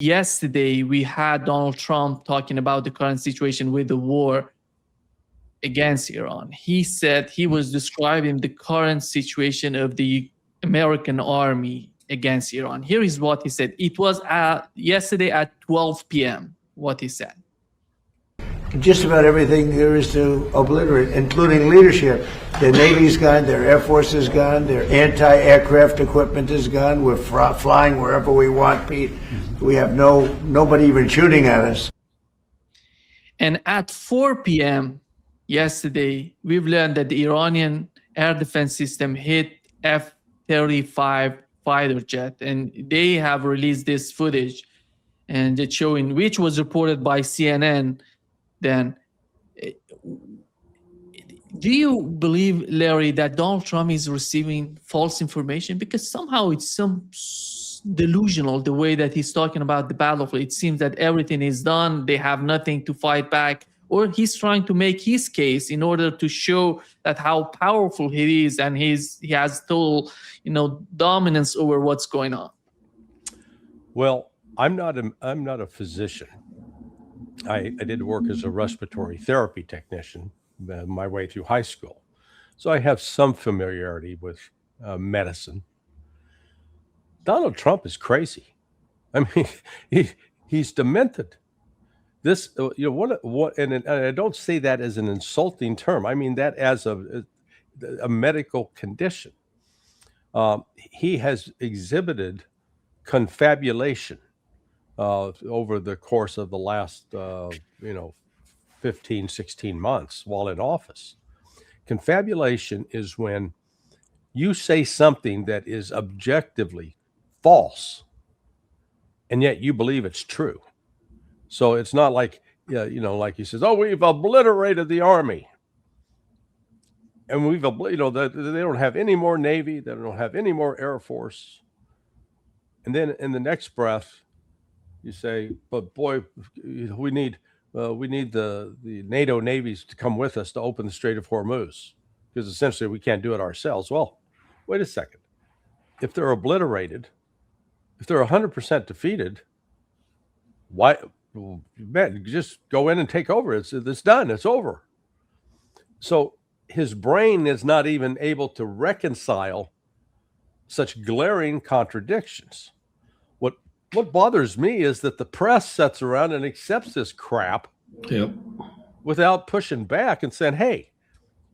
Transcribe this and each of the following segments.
yesterday we had Donald Trump talking about the current situation with the war against Iran. He said he was describing the current situation of the American army against Iran. Here is what he said. It was yesterday at 12 p.m. what he said. Just about everything there is to obliterate, including leadership. Their Navy's gone, their Air Force is gone, their anti-aircraft equipment is gone. We're flying wherever we want, Pete. We have nobody even shooting at us. And at 4 p.m. yesterday, we've learned that the Iranian air defense system hit F-35 fighter jet, and they have released this footage, and it's showing, which was reported by CNN. Then, do you believe, Larry, that Donald Trump is receiving false information? Because somehow it's some delusional the way that he's talking about the battlefield. It seems that everything is done, they have nothing to fight back, or he's trying to make his case in order to show that how powerful he is, and he has total, dominance over what's going on. Well, I'm not a physician. I did work as a respiratory therapy technician my way through high school. So I have some familiarity with medicine. Donald Trump is crazy. I mean, he's demented. This, what, and I don't say that as an insulting term. I mean that as a medical condition. He has exhibited confabulation over the course of the last, 15, 16 months while in office. Confabulation is when you say something that is objectively false, and yet you believe it's true. So it's not like, like he says, oh, we've obliterated the army. And they don't have any more Navy, they don't have any more Air Force. And then in the next breath, you say, but boy, we need the NATO navies to come with us to open the Strait of Hormuz, because essentially we can't do it ourselves. Well, wait a second. If they're obliterated, if they're 100% defeated, why? Man, just go in and take over. It's done. It's over. So his brain is not even able to reconcile such glaring contradictions. What bothers me is that the press sits around and accepts this crap without pushing back and saying, hey,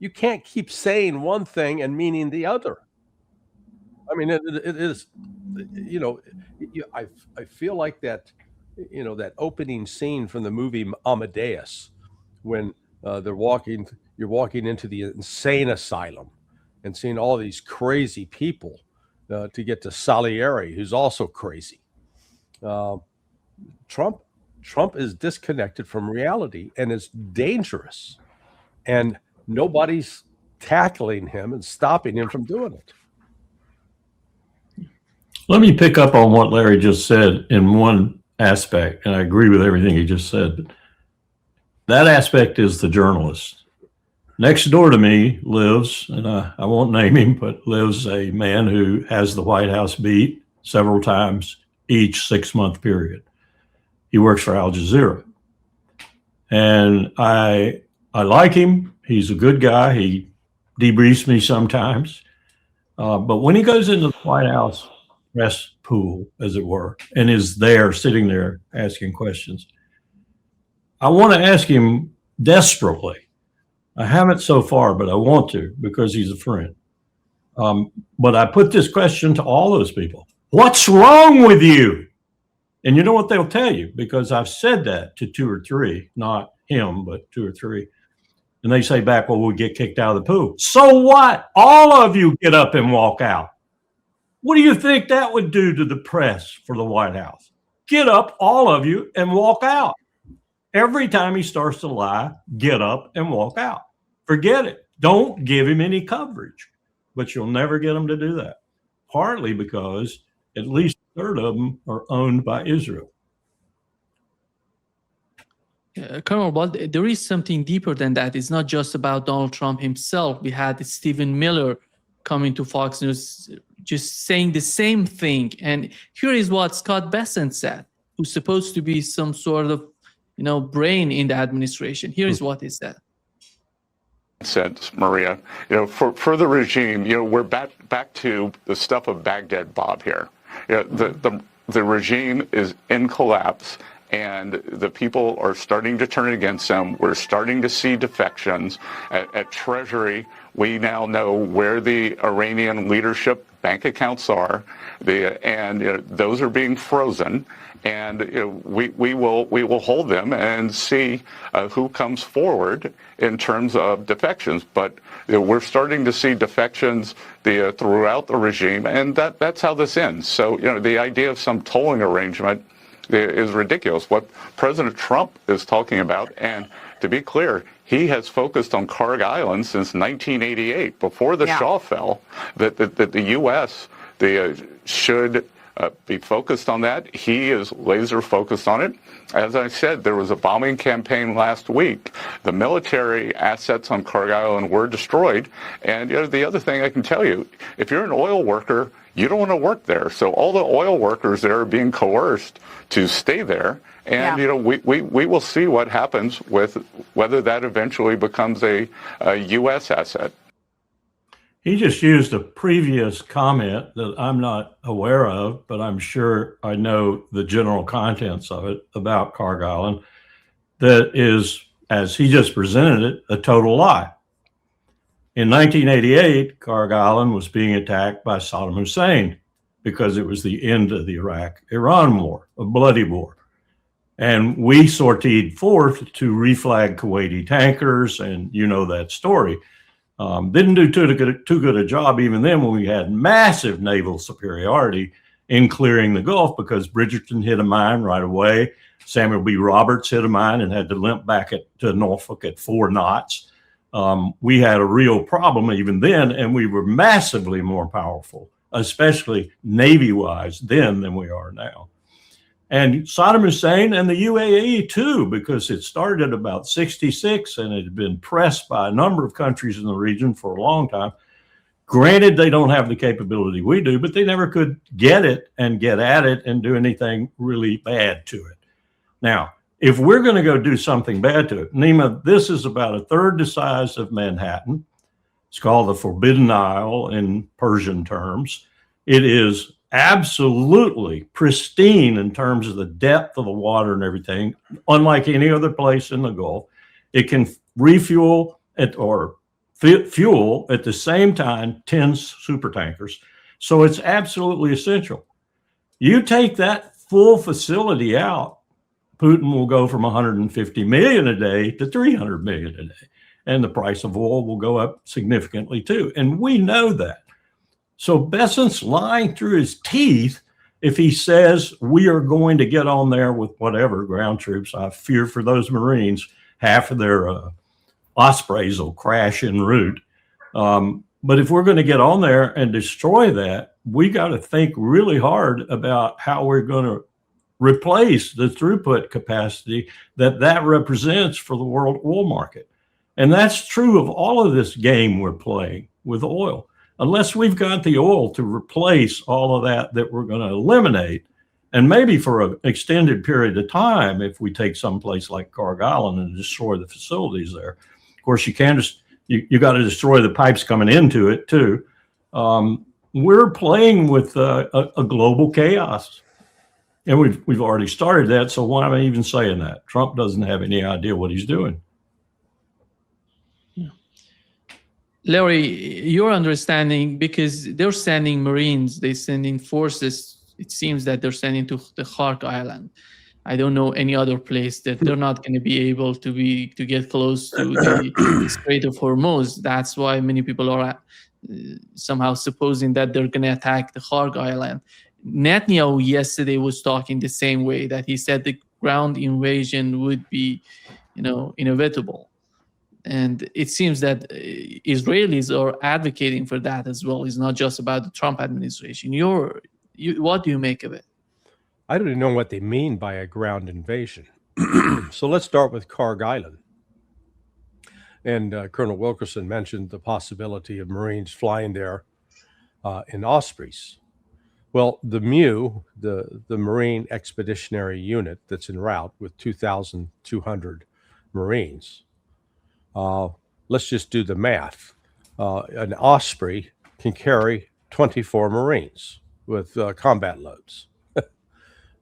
you can't keep saying one thing and meaning the other. I mean, it is, I feel like that, that opening scene from the movie Amadeus, when you're walking into the insane asylum and seeing all these crazy people to get to Salieri, who's also crazy. Trump is disconnected from reality and is dangerous, and nobody's tackling him and stopping him from doing it. Let me pick up on what Larry just said in one aspect, and I agree with everything he just said. But that aspect is the journalist. Next door to me lives, and I won't name him, but lives a man who has the White House beat several times each 6-month period. He works for Al Jazeera. And I like him. He's a good guy. He debriefs me sometimes. But when he goes into the White House press pool, as it were, and is there, sitting there asking questions, I want to ask him desperately. I haven't so far, but I want to, because he's a friend. But I put this question to all those people. What's wrong with you? And you know what they'll tell you, because I've said that to 2 or 3, not him, but 2 or 3. And they say back, well, we'll get kicked out of the pool. So what? All of you get up and walk out. What do you think that would do to the press for the White House? Get up, all of you, and walk out. Every time he starts to lie, get up and walk out. Forget it. Don't give him any coverage. But you'll never get him to do that. Partly because at least a third of them are owned by Israel. Colonel, but there is something deeper than that. It's not just about Donald Trump himself. We had Stephen Miller coming to Fox News just saying the same thing. And here is what Scott Bessent said. who's supposed to be some sort of, brain in the administration. Here is what he said. Sense, Maria, for the regime, we're back to the stuff of Baghdad Bob here. The regime is in collapse, and the people are starting to turn against them. We're starting to see defections at Treasury. We now know where the Iranian leadership bank accounts are, and those are being frozen. And we will hold them and see who comes forward in terms of defections. But we're starting to see defections throughout the regime, and that's how this ends. So the idea of some tolling arrangement is ridiculous. What President Trump is talking about, and to be clear, he has focused on Kharg Island since 1988, before the Shah fell, that the U.S. should be focused on that. He is laser focused on it. As I said, there was a bombing campaign last week. The military assets on Kharg Island were destroyed. And the other thing I can tell you, if you're an oil worker, you don't want to work there. So all the oil workers there are being coerced to stay there. And, we will see what happens with whether that eventually becomes a U.S. asset. He just used a previous comment that I'm not aware of, but I'm sure I know the general contents of it about Kharg Island. That is, as he just presented it, a total lie. In 1988, Kharg Island was being attacked by Saddam Hussein because it was the end of the Iraq-Iran war, a bloody war. And we sortied forth to reflag Kuwaiti tankers, and you know that story. Didn't do too good a job even then when we had massive naval superiority in clearing the Gulf, because Bridgerton hit a mine right away. Samuel B. Roberts hit a mine and had to limp back to Norfolk at 4 knots. We had a real problem even then, and we were massively more powerful, especially Navy-wise then than we are now. And Saddam Hussein and the UAE too, because it started about 66 and it had been pressed by a number of countries in the region for a long time. Granted, they don't have the capability we do, but they never could get it and get at it and do anything really bad to it. Now, if we're going to go do something bad to it, Nima, this is about a third the size of Manhattan. It's called the Forbidden Isle in Persian terms. It is absolutely pristine in terms of the depth of the water and everything, unlike any other place in the Gulf. It can refuel or fuel at the same time 10 super tankers. So it's absolutely essential. You take that full facility out, Putin will go from 150 million a day to 300 million a day. And the price of oil will go up significantly too. And we know that. So Bessent's lying through his teeth if he says we are going to get on there with whatever ground troops. I fear for those Marines, half of their Ospreys will crash en route. But if we're going to get on there and destroy that, we got to think really hard about how we're going to replace the throughput capacity that represents for the world oil market. And that's true of all of this game we're playing with oil. Unless we've got the oil to replace all of that we're going to eliminate, and maybe for an extended period of time, if we take some place like Kharg Island and destroy the facilities there. Of course, you can't just, you got to destroy the pipes coming into it too. We're playing with a global chaos, and we've already started that. So why am I even saying that? Trump doesn't have any idea what he's doing. Larry, your understanding, because they're sending Marines, they're sending forces, it seems that they're sending to the Kharg Island. I don't know any other place that they're not going to be able to get close to the Strait of Hormuz. That's why many people are somehow supposing that they're going to attack the Kharg Island. Netanyahu yesterday was talking the same way, that he said the ground invasion would be, inevitable. And it seems that Israelis are advocating for that as well. It's not just about the Trump administration. What do you make of it? I don't even know what they mean by a ground invasion. So let's start with Kharg Island. And Colonel Wilkerson mentioned the possibility of Marines flying there in Ospreys. Well, the MU, the Marine Expeditionary Unit that's en route with 2,200 Marines, let's just do the math. An Osprey can carry 24 Marines with combat loads.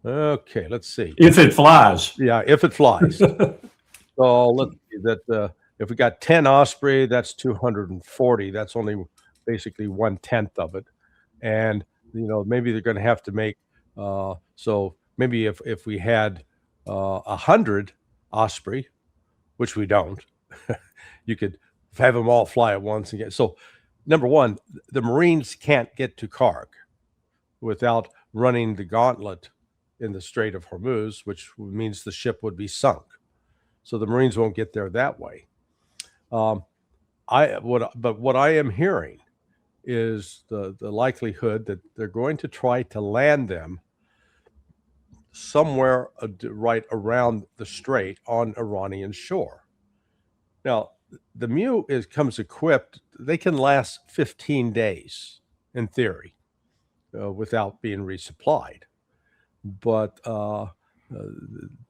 Okay, let's see. If it flies. Yeah, if it flies. So let's see that if we got 10 Osprey, that's 240. That's only basically 1/10 of it. And, maybe they're going to have to make, so maybe if we had 100 Osprey, which we don't, you could have them all fly at once and get, so number one, the Marines can't get to Kharg without running the gauntlet in the Strait of Hormuz, which means the ship would be sunk. So the Marines won't get there that way. But what I am hearing is the likelihood that they're going to try to land them somewhere right around the strait on Iranian shore. Now, the MU comes equipped. They can last 15 days in theory without being resupplied. But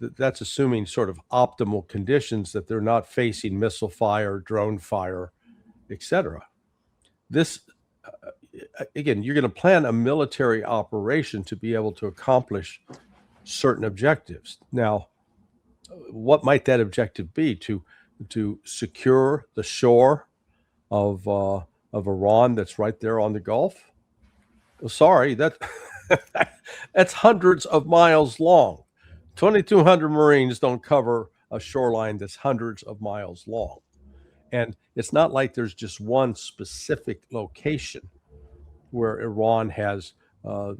that's assuming sort of optimal conditions, that they're not facing missile fire, drone fire, etc. This, again, you're going to plan a military operation to be able to accomplish certain objectives. Now, what might that objective be? To secure the shore of Iran that's right there on the Gulf? Well, sorry, that's hundreds of miles long. 2,200 Marines don't cover a shoreline that's hundreds of miles long. And it's not like there's just one specific location where Iran has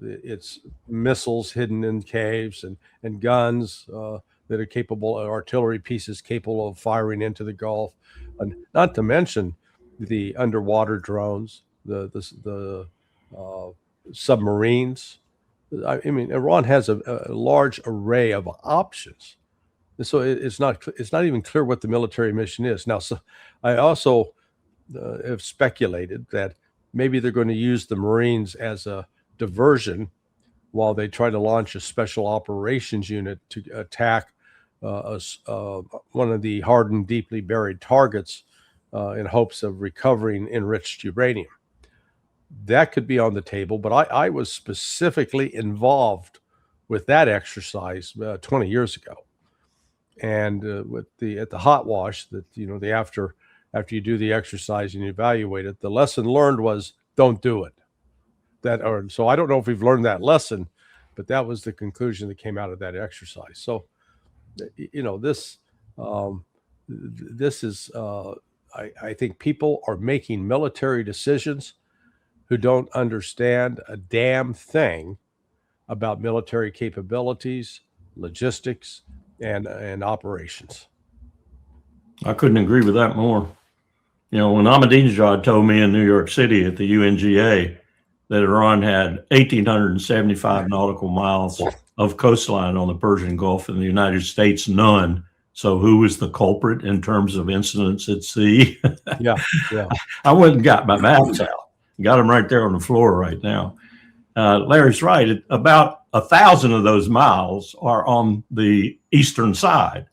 its missiles hidden in caves and guns that are capable, artillery pieces capable of firing into the Gulf, and not to mention the underwater drones, the submarines. I mean, Iran has a large array of options, and so it's not even clear what the military mission is now. So I also have speculated that maybe they're going to use the Marines as a diversion while they try to launch a special operations unit to attack one of the hardened, deeply buried targets in hopes of recovering enriched uranium. That could be on the table, but I was specifically involved with that exercise 20 years ago, and at the hot wash, that after you do the exercise and you evaluate it, the lesson learned was don't do it. So I don't know if we've learned that lesson, but that was the conclusion that came out of that exercise. So this is I think people are making military decisions who don't understand a damn thing about military capabilities, logistics, and operations. I couldn't agree with that more. When Ahmadinejad told me in New York City at the UNGA that Iran had 1,875 nautical miles of coastline on the Persian Gulf, and the United States none. So who was the culprit in terms of incidents at sea? Yeah. I went and got my maps out. Got them right there on the floor right now. Larry's right. About 1,000 of those miles are on the eastern side.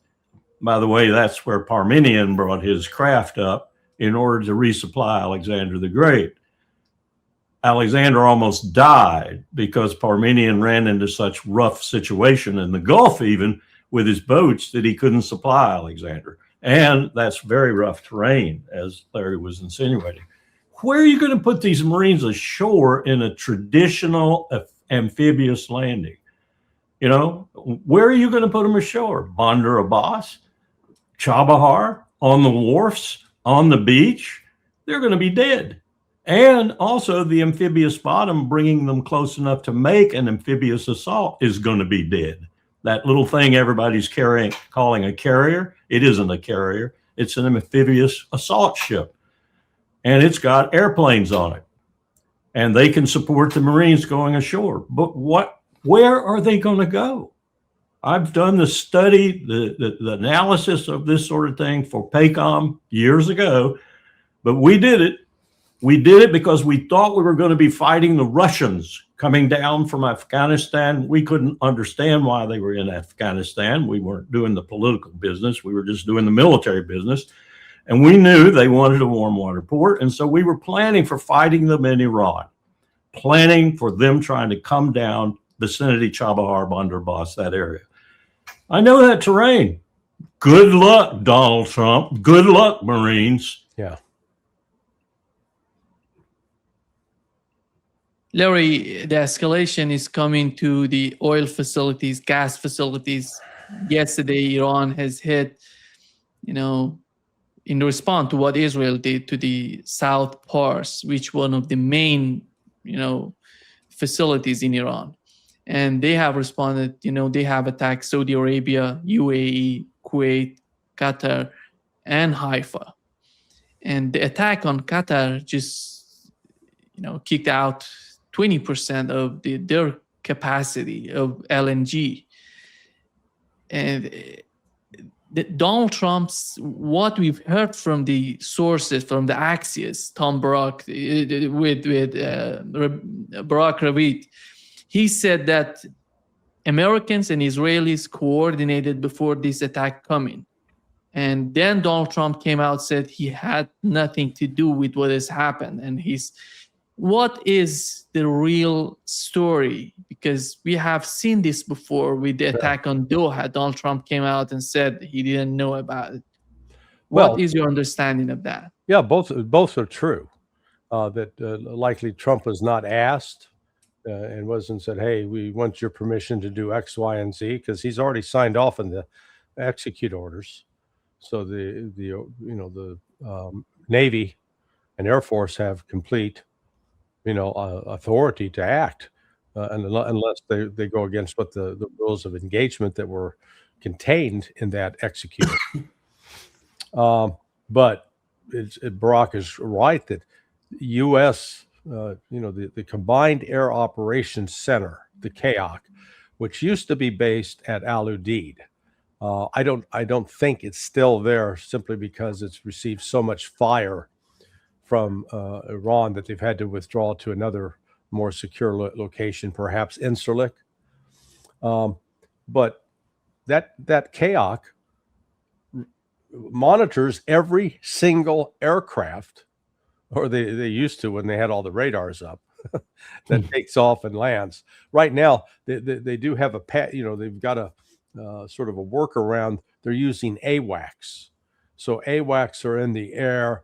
By the way, that's where Parmenion brought his craft up in order to resupply Alexander the Great. Alexander almost died because Parmenion ran into such rough situation in the Gulf, even with his boats, that he couldn't supply Alexander. And that's very rough terrain, as Larry was insinuating. Where are you going to put these Marines ashore in a traditional amphibious landing? Where are you going to put them ashore? Bandar Abbas, Chabahar, on the wharfs, on the beach? They're going to be dead. And also the amphibious bottom, bringing them close enough to make an amphibious assault, is going to be dead. That little thing everybody's calling a carrier, it isn't a carrier. It's an amphibious assault ship. And it's got airplanes on it. And they can support the Marines going ashore. But where are they going to go? I've done the study, the analysis of this sort of thing for PACOM years ago, but we did it. We did it because we thought we were going to be fighting the Russians coming down from Afghanistan. We couldn't understand why they were in Afghanistan. We weren't doing the political business. We were just doing the military business. And we knew they wanted a warm water port. And so we were planning for fighting them in Iran, planning for them trying to come down vicinity Chabahar, Bandar-Abbas, that area. I know that terrain. Good luck, Donald Trump. Good luck, Marines. Yeah. Larry, the escalation is coming to the oil facilities, gas facilities. Yesterday, Iran has hit, in response to what Israel did to the South Pars, which one of the main, facilities in Iran. And they have responded, they have attacked Saudi Arabia, UAE, Kuwait, Qatar, and Haifa. And the attack on Qatar just, kicked out 20% of their capacity of LNG. And Donald Trump's, what we've heard from the sources, from the Axios, Tom Barak, with Barak Ravid, he said that Americans and Israelis coordinated before this attack coming. And then Donald Trump came out, said he had nothing to do with what has happened. And what is the real story? Because we have seen this before with the attack on Doha. Donald Trump came out and said he didn't know about it. What is your understanding of that? Yeah, both are true. That likely Trump was not asked and wasn't said, "Hey, we want your permission to do X, Y, and Z," because he's already signed off on the execute orders. So the Navy and Air Force have complete authority to act, unless they go against what the rules of engagement that were contained in that execute. But Barack is right that U.S. The Combined Air Operations Center, the CAOC, which used to be based at Al Udeid. I don't think it's still there simply because it's received so much fire from Iran that they've had to withdraw to another more secure location, perhaps Incirlik. But that CAOC monitors every single aircraft, or they used to when they had all the radars up, that takes off and lands. Right now, they do have they've got a sort of a workaround. They're using AWACS. So AWACS are in the air,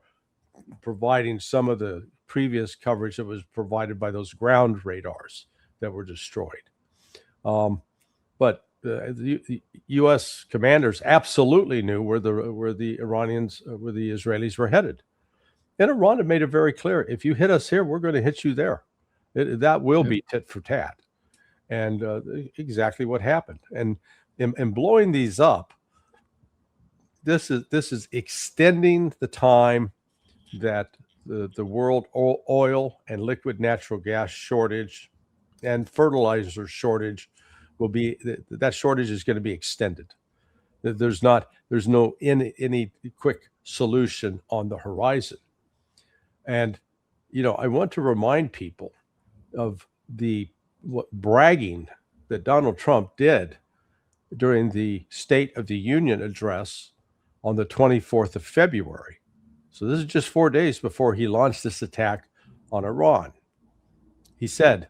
providing some of the previous coverage that was provided by those ground radars that were destroyed. But the U.S. commanders absolutely knew where the Israelis were headed. And Iran had made it very clear, if you hit us here, we're going to hit you there. That will be tit for tat. And exactly what happened. And in blowing these up, this is extending the time that the world oil and liquid natural gas shortage and fertilizer shortage that shortage is going to be extended. There's no any quick solution on the horizon. And I want to remind people of what bragging that Donald Trump did during the State of the Union address on the 24th of February. So this is just 4 days before he launched this attack on Iran. He said,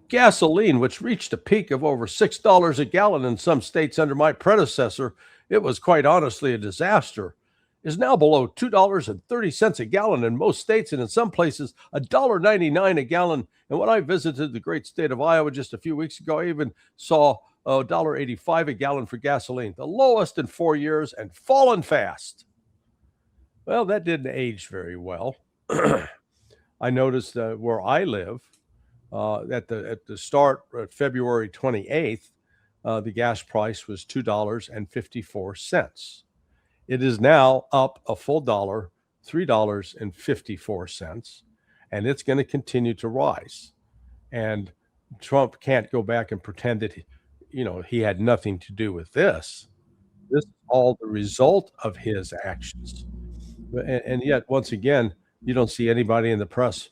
"Gasoline, which reached a peak of over $6 a gallon in some states under my predecessor, it was quite honestly a disaster, is now below $2.30 a gallon in most states, and in some places $1.99 a gallon. And when I visited the great state of Iowa just a few weeks ago, I even saw $1.85 a gallon for gasoline, the lowest in 4 years and fallen fast." Well, that didn't age very well. I noticed where I live, at the start, February 28th, the gas price was $2.54. It is now up a full dollar, $3.54, and it's going to continue to rise. And Trump can't go back and pretend that he had nothing to do with this. This is all the result of his actions. And yet, once again, You don't see anybody in the press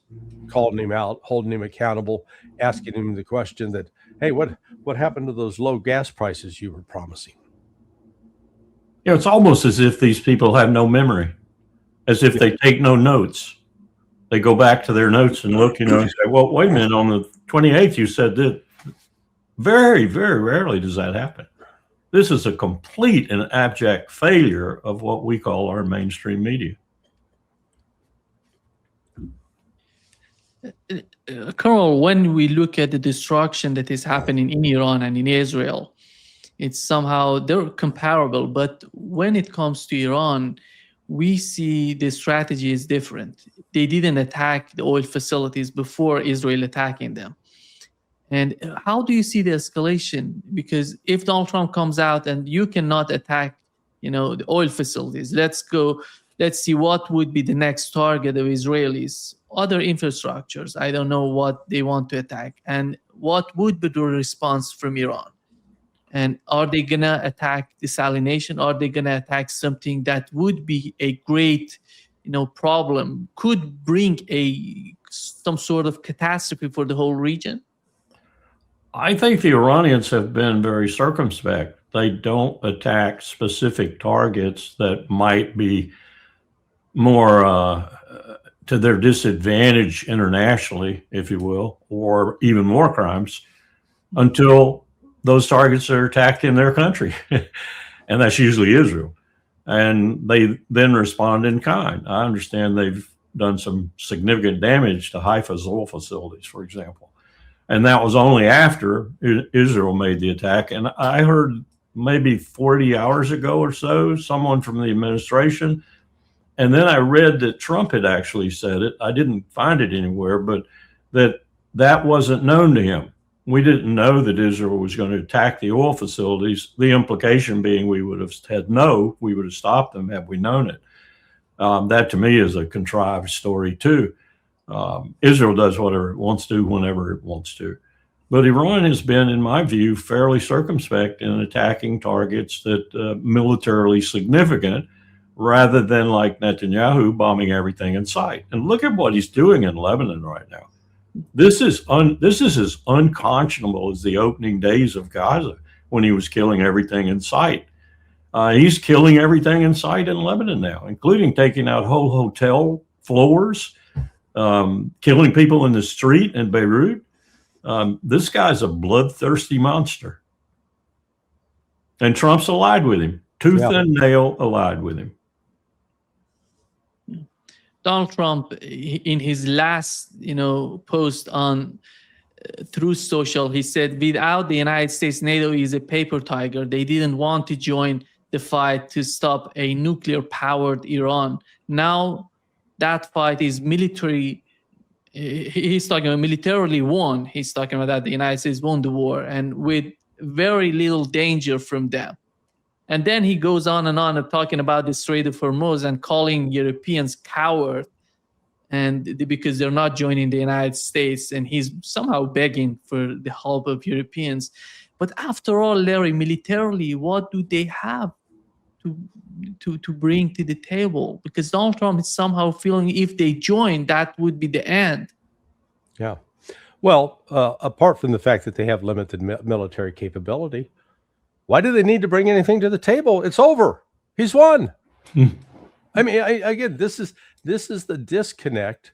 calling him out, holding him accountable, asking him the question that, hey, what happened to those low gas prices you were promising? You know, it's almost as if these people have no memory, as if they take no notes. They go back to their notes and look, you know, and say, well, wait a minute, on the 28th, you said that. Very, very rarely does that happen. This is a complete and abject failure of what we call our mainstream media. Colonel, when we look at the destruction that is happening in Iran and in Israel, it's somehow, they're comparable. But when it comes to Iran, we see the strategy is different. They didn't attack the oil facilities before Israel attacking them. And how do you see the escalation? Because if Donald Trump comes out and you cannot attack, you know, the oil facilities, let's see what would be the next target of Israelis, other infrastructures. I don't know what they want to attack. And what would be the response from Iran? And are they going to attack desalination? Are they going to attack something that would be a great, you know, problem, could bring some sort of catastrophe for the whole region? I think the Iranians have been very circumspect. They don't attack specific targets that might be more to their disadvantage internationally, if you will, or even more crimes, until those targets are attacked in their country. And that's usually Israel. And they then respond in kind. I understand they've done some significant damage to Haifa's oil facilities, for example. And that was only after Israel made the attack. And I heard maybe 40 hours ago or so, someone from the administration, and then I read that Trump had actually said it. I didn't find it anywhere, but that wasn't known to him. We didn't know that Israel was going to attack the oil facilities. The implication being we would have said no, we would have stopped them had we known it. That to me is a contrived story too. Israel does whatever it wants to, whenever it wants to. But Iran has been, in my view, fairly circumspect in attacking targets that militarily significant, rather than like Netanyahu bombing everything in sight. And look at what he's doing in Lebanon right now. This is as unconscionable as the opening days of Gaza when he was killing everything in sight. He's killing everything in sight in Lebanon now, including taking out whole hotel floors, killing people in the street in Beirut. This guy's a bloodthirsty monster. And Trump's allied with him, tooth and nail allied with him. Donald Trump, in his last, post on Truth Social, he said, without the United States, NATO is a paper tiger. They didn't want to join the fight to stop a nuclear-powered Iran. Now that fight is military. He's talking about militarily won. He's talking about that the United States won the war and with very little danger from them. And then he goes on and talking about the Strait of Hormuz and calling Europeans coward, and because they're not joining the United States, and he's somehow begging for the help of Europeans. But after all, Larry, militarily, what do they have to bring to the table? Because Donald Trump is somehow feeling if they join, that would be the end. Yeah. Well, apart from the fact that they have limited military capability, why do they need to bring anything to the table? It's over. He's won. I mean, again, this is the disconnect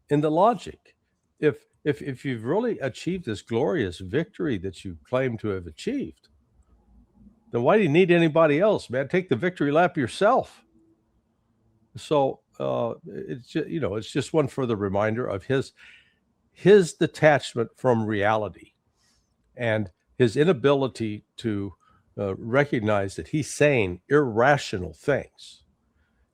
in the logic. If you've really achieved this glorious victory that you claim to have achieved, then why do you need anybody else, man? Take the victory lap yourself. So it's just one further reminder of his detachment from reality and his inability to recognize that he's saying irrational things,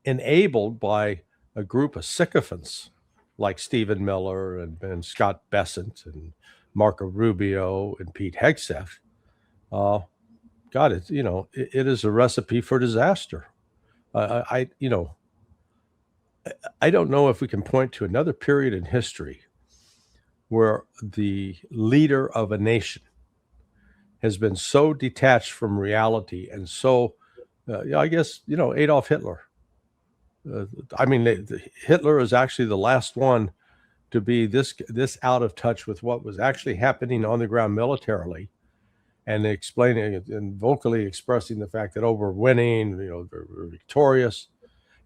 enabled by a group of sycophants like Stephen Miller and Scott Bessent and Marco Rubio and Pete Hegseth. God, it is a recipe for disaster. I don't know if we can point to another period in history where the leader of a nation has been so detached from reality and so, I guess, Adolf Hitler. I mean, Hitler is actually the last one to be this out of touch with what was actually happening on the ground militarily, and explaining and vocally expressing the fact that, oh, we're winning, we're victorious.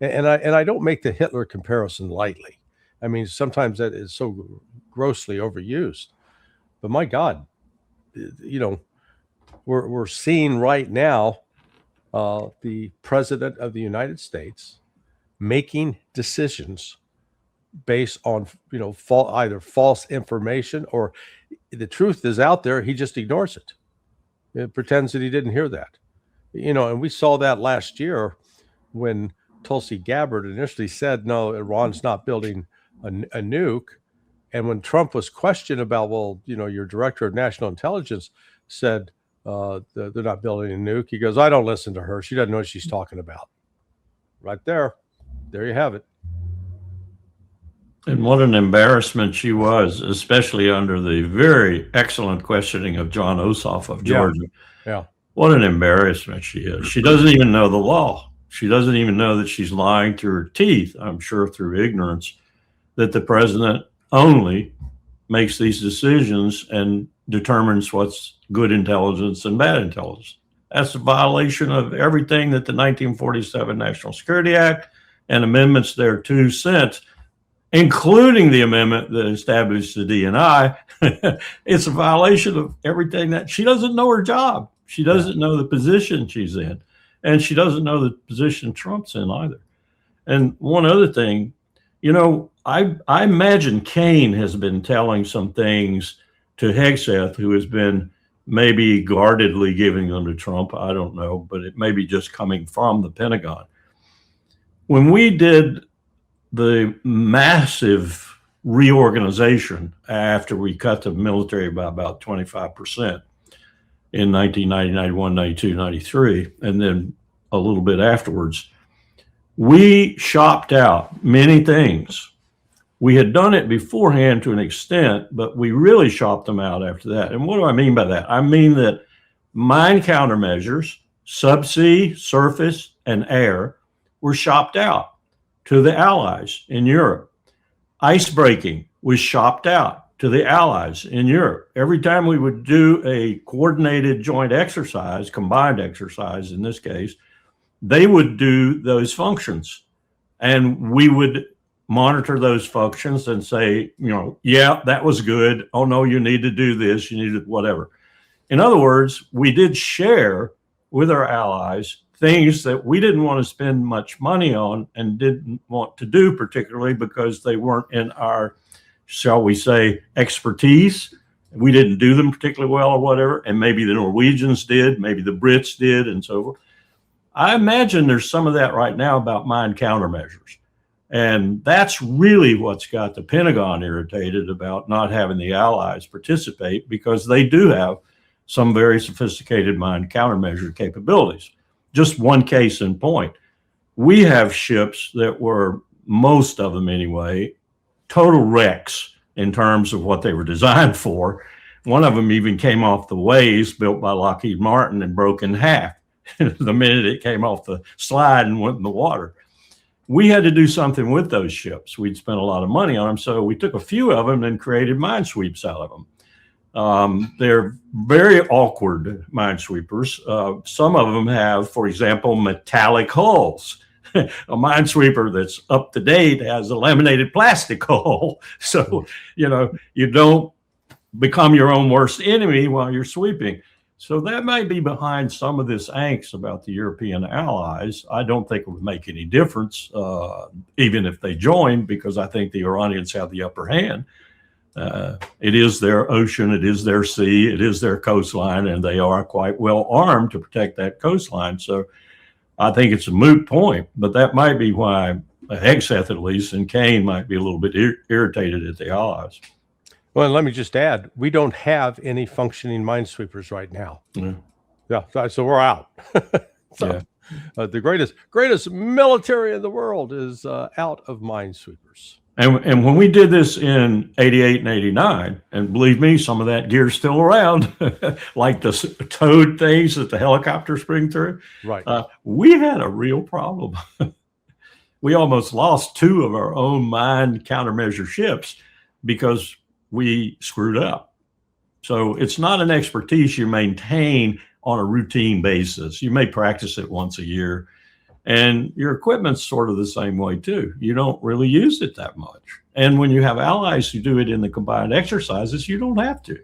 And I don't make the Hitler comparison lightly. I mean, sometimes that is so grossly overused. But my God, we're seeing right now the president of the United States making decisions based on either false information, or the truth is out there. He just ignores it. It pretends that he didn't hear that. And we saw that last year when Tulsi Gabbard initially said, no, Iran's not building a nuke. And when Trump was questioned about, well, your director of national intelligence said they're not building a nuke, he goes, I don't listen to her. She doesn't know what she's talking about. Right there. There you have it. And what an embarrassment she was, especially under the very excellent questioning of John Ossoff of Georgia. Yeah. What an embarrassment she is. She doesn't even know the law. She doesn't even know that she's lying through her teeth, I'm sure through ignorance, that the president only makes these decisions and determines what's good intelligence and bad intelligence. That's a violation of everything that the 1947 National Security Act and amendments thereto since, including the amendment that established the DNI. It's a violation of everything that she doesn't know her job. She doesn't know the position she's in, and she doesn't know the position Trump's in either. And one other thing, I imagine Kane has been telling some things to Hegseth, who has been maybe guardedly giving them to Trump. I don't know, but it may be just coming from the Pentagon. When we did the massive reorganization after we cut the military by about 25% in 1990, 91, 92, 93, and then a little bit afterwards, we shopped out many things. We had done it beforehand to an extent, but we really shopped them out after that. And what do I mean by that? I mean that mine countermeasures, subsea, surface, and air were shopped out to the allies in Europe. Ice breaking was shopped out to the allies in Europe. Every time we would do a coordinated joint exercise, combined exercise in this case, they would do those functions. And we would monitor those functions and say, yeah, that was good. Oh, no, you need to do this. You need to whatever. In other words, we did share with our allies things that we didn't want to spend much money on and didn't want to do, particularly because they weren't in our, shall we say, expertise. We didn't do them particularly well or whatever. And maybe the Norwegians did, maybe the Brits did, and so forth. I imagine there's some of that right now about mine countermeasures. And that's really what's got the Pentagon irritated about not having the allies participate, because they do have some very sophisticated mine countermeasure capabilities. Just one case in point. We have ships that were, most of them anyway, total wrecks in terms of what they were designed for. One of them even came off the ways built by Lockheed Martin and broke in half the minute it came off the slide and went in the water. We had to do something with those ships. We'd spent a lot of money on them, so we took a few of them and created minesweepers out of them. They're very awkward minesweepers. Some of them have, for example, metallic hulls. A minesweeper that's up to date has a laminated plastic hull. So, you don't become your own worst enemy while you're sweeping. So that might be behind some of this angst about the European allies. I don't think it would make any difference, even if they join, because I think the Iranians have the upper hand. It is their ocean, it is their sea, it is their coastline, and they are quite well armed to protect that coastline. So I think it's a moot point, but that might be why Hegseth, at least, and Kane might be a little bit irritated at the allies. Well, and let me just add, we don't have any functioning minesweepers right now. Yeah, so we're out. The greatest military in the world is out of minesweepers. And when we did this in 88 and 89, and believe me, some of that gear's still around, like the towed things that the helicopters bring through. Right. We had a real problem. we almost lost 2 of our own mine countermeasure ships because we screwed up. So it's not an expertise you maintain on a routine basis. You may practice it once a year, and your equipment's sort of the same way too. You don't really use it that much. And when you have allies who do it in the combined exercises, you don't have to.